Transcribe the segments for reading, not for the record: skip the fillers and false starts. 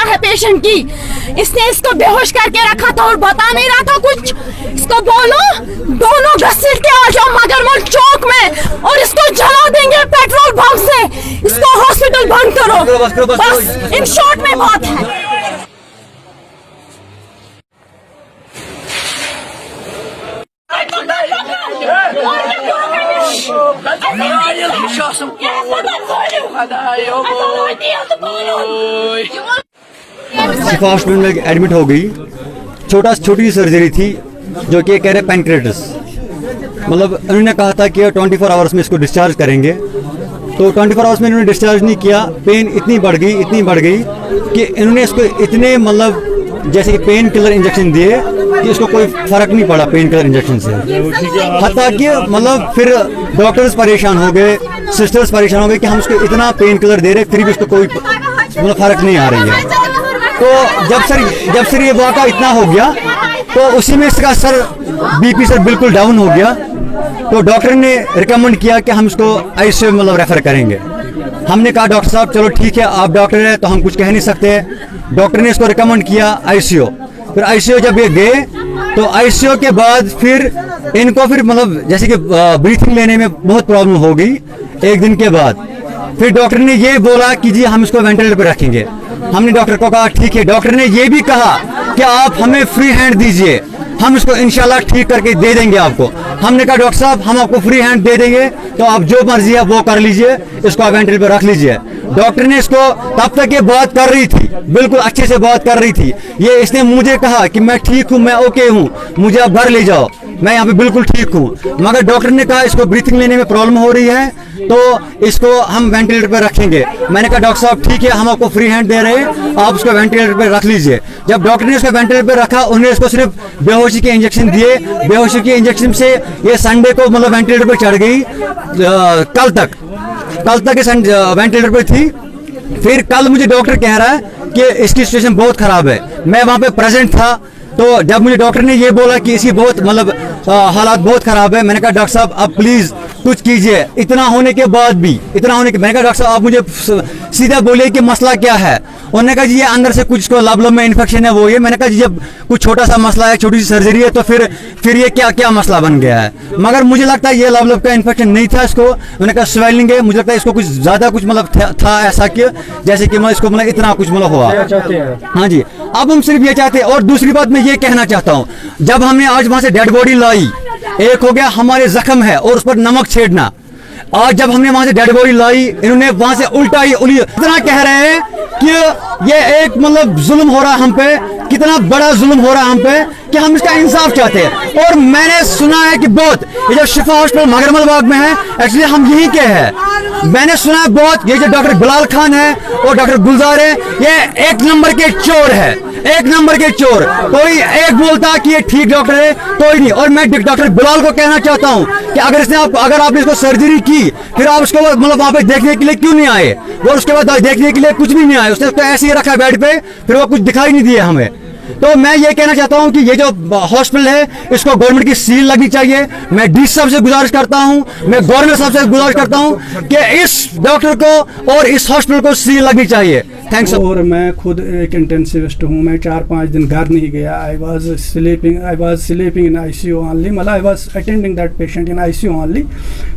क्या है पेशेंट की। इसने इसको बेहोश करके रखा था और बता नहीं रहा था कुछ। इसको बोलो दोनों घसीट के आ जाओ मगरमल चौक में और इसको जला देंगे पेट्रोल पंप से। इसको हॉस्पिटल बंद करो, बस इन शॉर्ट में बात है। शिफा हॉस्पिटल में एडमिट हो गई। छोटी सर्जरी थी जो कि कह रहे पैनक्रेटिस, मतलब उन्होंने कहा था कि 24 आवर्स में इसको डिस्चार्ज करेंगे, तो 24 आवर्स में इन्होंने डिस्चार्ज नहीं किया। पेन इतनी बढ़ गई कि इन्होंने इसको इतने मतलब जैसे कि पेन किलर इंजेक्शन दिए कि इसको कोई फर्क नहीं पड़ा पेन किलर इंजेक्शन से। हत्ता कि मतलब फिर डॉक्टर्स परेशान हो गए, सिस्टर्स परेशान हो गए कि हम इसको इतना पेन किलर दे रहे फिर भी उसको कोई मतलब फर्क नहीं आ रही है। तो जब सर ये वाक़ा इतना हो गया तो उसी में इसका सर बीपी सर बिल्कुल डाउन हो गया। तो डॉक्टर ने रिकमेंड किया कि हम इसको आईसीयू मतलब रेफर करेंगे। हमने कहा डॉक्टर साहब चलो ठीक है, आप डॉक्टर हैं तो हम कुछ कह नहीं सकते। डॉक्टर ने इसको रिकमेंड किया आईसीयू। फिर आईसीयू जब ये गए तो आईसीयू के बाद फिर इनको फिर मतलब जैसे कि ब्रीथिंग लेने में बहुत प्रॉब्लम हो गई। एक दिन के बाद फिर डॉक्टर ने ये बोला कि जी हम इसको वेंटिलेटर पर रखेंगे। हमने डॉक्टर को कहा ठीक है। डॉक्टर ने ये भी कहा कि आप हमें फ्री हैंड दीजिए, हम इसको इंशाल्लाह ठीक करके दे देंगे आपको। हमने कहा डॉक्टर साहब हम आपको फ्री हैंड दे देंगे तो आप जो मर्जी है वो कर लीजिए, इसको आप वेंटिलेटर पर रख लीजिए। डॉक्टर ने इसको तब तक ये बात कर रही थी, बिल्कुल अच्छे से बात कर रही थी। ये इसने मुझे कहा कि मैं ठीक हूँ, मैं ओके हूँ, मुझे आप घर ले जाओ, मैं यहाँ पे बिल्कुल ठीक हूँ। मगर डॉक्टर ने कहा इसको ब्रीथिंग लेने में प्रॉब्लम हो रही है तो इसको हम वेंटिलेटर पर रखेंगे। मैंने कहा डॉक्टर साहब ठीक है, हम आपको फ्री हैंड दे रहे हैं, आप उसको वेंटिलेटर पर रख लीजिए। जब डॉक्टर ने इसको वेंटिलेटर पर रखा उन्होंने इसको सिर्फ बेहोशी के इंजेक्शन दिए। बेहोशी के इंजेक्शन से ये संडे को मतलब वेंटिलेटर पर चढ़ गई। कल तक ये वेंटिलेटर पर थी। फिर कल मुझे डॉक्टर कह रहा है कि इसकी सिचुएशन बहुत खराब है। मैं वहाँ पे प्रेजेंट था तो जब मुझे डॉक्टर ने ये बोला कि इसकी बहुत मतलब हालात बहुत खराब है, मैंने कहा डॉक्टर साहब आप प्लीज कुछ कीजिए। इतना होने के बाद भी मैंने कहा डॉक्टर साहब आप मुझे सीधा बोलिए कि मसला क्या है। उन्होंने कहा जी ये अंदर से कुछ लब में इन्फेक्शन है वो ये। मैंने कहा जी जब कुछ छोटा सा मसला है, छोटी सी सर्जरी है तो फिर ये क्या मसला बन गया है। मगर मुझे लगता है ये लब का इन्फेक्शन नहीं था इसको। मैंने कहा स्वेलिंग है, मुझे लगता है इसको कुछ ज्यादा कुछ मतलब था ऐसा कि जैसे कि मतलब इसको मतलब इतना कुछ मतलब हुआ। हाँ जी, अब हम सिर्फ ये चाहते हैं। और दूसरी बात मैं ये कहना चाहता हूँ, जब हमने आज वहां से डेड बॉडी लाई, एक हो गया हमारे जख्म है और उस पर नमक छेड़ना। आज जब हमने वहां से डेड बॉडी लाई इन्होंने वहां से उल्टा ही इतना कह रहे हैं कि ये एक मतलब जुल्म हो रहा है हम पे, कितना बड़ा जुल्म हो रहा है हम पे कि हम इसका इंसाफ चाहते हैं। और मैंने सुना है कि बहुत ये जो शिफा हॉस्पिटल मगरमल बाग में है, एक्चुअली हम यहीं के हैं। मैंने सुना है बहुत ये जो डॉक्टर बिलाल खान है और डॉक्टर गुलजार है, ये एक नंबर के चोर है, एक नंबर के चोर। कोई एक बोलता कि ये ठीक डॉक्टर है, कोई नहीं। और मैं डॉक्टर बिलाल को कहना चाहता हूँ कि अगर आपने इसको सर्जरी की फिर आप उसको मतलब वहाँ पे देखने के लिए क्यों नहीं आए? वो उसके बाद देखने के लिए कुछ भी नहीं आए, उसने उसको ऐसे ही रखा बेड पे, फिर वो कुछ दिखाई नहीं दिया हमें। तो मैं ये कहना चाहता हूं कि ये जो हॉस्पिटल है इसको गवर्नमेंट की सील लगनी चाहिए। मैं डी साहब से गुजारिश करता हूं, मैं गवर्नर साहब से गुजारिश करता हूं कि इस डॉक्टर को और इस हॉस्पिटल को सील लगनी चाहिए। थैंक्स। और मैं खुद एक इंटेंसिविस्ट हूँ। मैं 4-5 दिन घर नहीं गया। I was sleeping in ICU only, मतलब I was attending that patient in ICU only.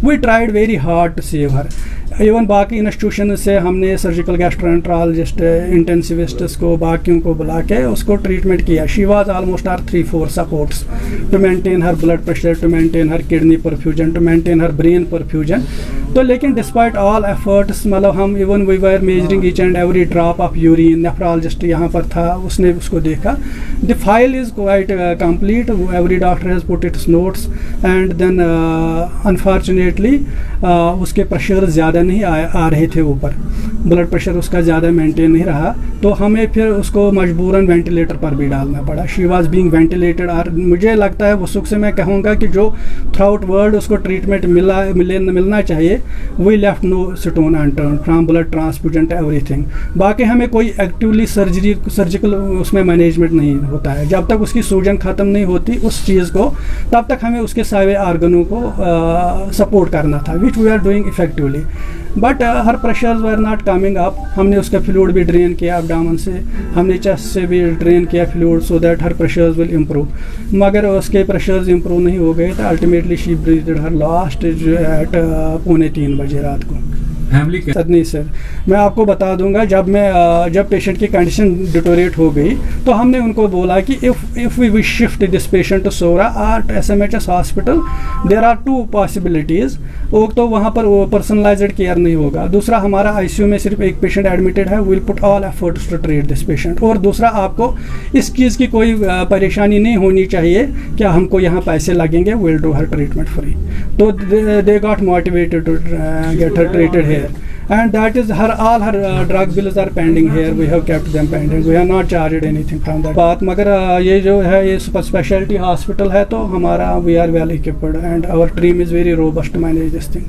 We tried very hard to save her. Even बाकी इंस्टीट्यूशन से हमने सर्जिकल गैस्ट्रोएंटरोलॉजिस्ट, इंटेंसिविस्ट को बाकियों को बुला के उसको ट्रीटमेंट किया। She was almost are 3-4 supports to maintain her blood pressure, to maintain her kidney perfusion, to maintain her brain perfusion. तो लेकिन डिस्पाइट ऑल एफर्ट्स, मतलब हम even we were measuring each and every drop of urine. Nephrologist यहाँ पर था, उसने उसको देखा। The file is quite complete, every doctor has put its notes and then unfortunately उसके प्रेशर ज़्यादा नहीं आ रहे थे ऊपर, ब्लड प्रेशर उसका ज़्यादा मेंटेन नहीं रहा। तो हमें फिर उसको मजबूरन वेंटिलेटर पर भी डालना पड़ा। She was being ventilated. और मुझे लगता है वो सुख से मैं कहूँगा कि जो थ्रू आउट वर्ल्ड उसको ट्रीटमेंट मिलना चाहिए, we left no stone unturned from blood transfusion to everything. बाकी हमें कोई एक्टिवली सर्जिकल उसमें मैनेजमेंट नहीं होता है। जब तक उसकी सूजन ख़त्म नहीं होती उस चीज़ को, तब तक हमें उसके सारे आर्गनों को सपोर्ट करना था, which we are doing effectively. But her pressures were not coming up, हमने उसका फ्लूइड भी ड्रेन किया एब्डोमेन से, हमने चेस्ट से भी ड्रेन किया fluid so that her pressures will improve, मगर उसके प्रेशर्स इम्प्रूव नहीं हो गए तो ultimately she breathed her last at 2:45 बजे रात को। फैमिली नहीं सर, मैं आपको बता दूंगा, जब पेशेंट की कंडीशन डिटोरेट हो गई तो हमने उनको बोला कि if we wish shift this patient to Soura at SMHS hospital, there are 2 possibilities. एक तो वहाँ पर वो पर्सनलाइज्ड केयर नहीं होगा, दूसरा हमारा ICU में सिर्फ एक पेशेंट एडमिटेड है, will put all efforts to treat this patient, और दूसरा आपको इस चीज़ की कोई परेशानी नहीं होनी चाहिए कि हमको यहाँ पैसे लगेंगे, will do her treatment free. तो they got motivated to get her treated here, and that is all her drug bills are pending here, we have kept them pending, we have not charged anything from that बात। मगर ये जो है ये super speciality hospital है तो हमारा we are well equipped and our team is very robust to manage this thing।